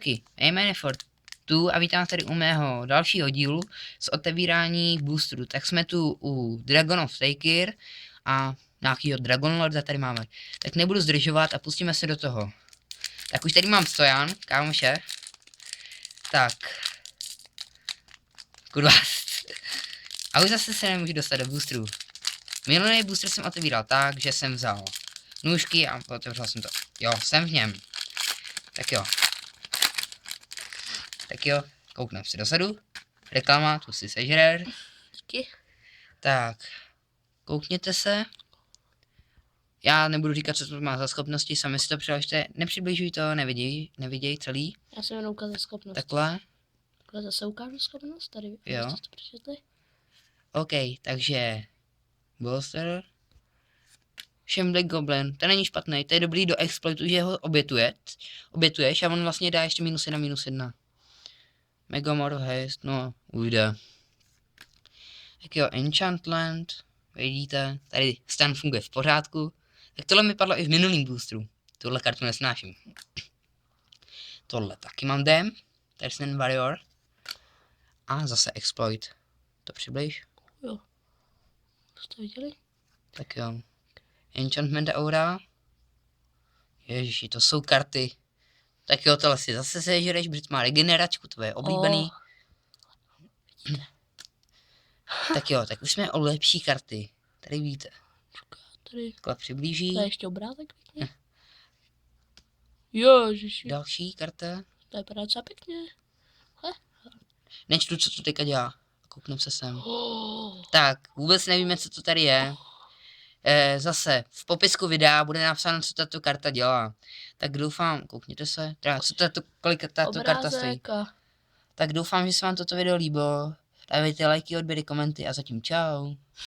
Jméno Fortu a vítám tady u mého dalšího dílu z otevírání boosterů. Tak jsme tu u Dragon of Taker a nějakýho Dragon Lorda tady máme. Tak nebudu zdržovat a pustíme se do toho. Tak už tady mám stojan, kámoše. Tak. Kurva. A už zase se nemůžu dostat do boosterů. Minulý booster jsem otevíral tak, že jsem vzal nůžky a otevřel jsem to. Jo, jsem v něm. Tak jo, koukneme si dozadu. Reklama, tu si sežrer. Díky. Tak, koukněte se. Já nebudu říkat, co to má za schopnosti, sami si to přiložte. Nepřibližuj to, neviděj celý. Já jsem jenom ukázal schopnost. Takhle. Takhle zase ukážu schopnost, tady Jo. jste to přečetli. OK, takže Bolster. Black Goblin, to není špatný, to je dobrý do exploitu, že ho obětuješ a on vlastně dá ještě -1/-1. Megamorph Haste, no, ujde. Tak jo, Enchantland, vidíte, tady stan funguje v pořádku. Tak tohle mi padlo i v minulým boosteru, tuhle kartu nesnáším. Tohle taky mám dem, Tersen Warrior. A zase Exploit, to přibliž. Jo. Jste viděli? Tak jo. Enchantment Aura. Ježiši, to jsou karty. Tak jo, tohle si zase sežereš, protože má regeneračku, to je oblíbený. Tak jo, tak už jsme o lepší karty. Tady víte. Tady. Takhle přiblíží. To je ještě obrázek pěkně. Ježiši. Další karta. To je docela pěkně. Nečtu, co to teďka dělá. Koukneme se sem. Tak, vůbec nevíme, co to tady je. Zase, v popisku videa bude napsáno, co tato karta dělá. Tak doufám, koukněte se, teda, kolik tato karta stojí. Tak doufám, že se vám toto video líbilo. Dávejte lajky, odběry, komenty a zatím čau.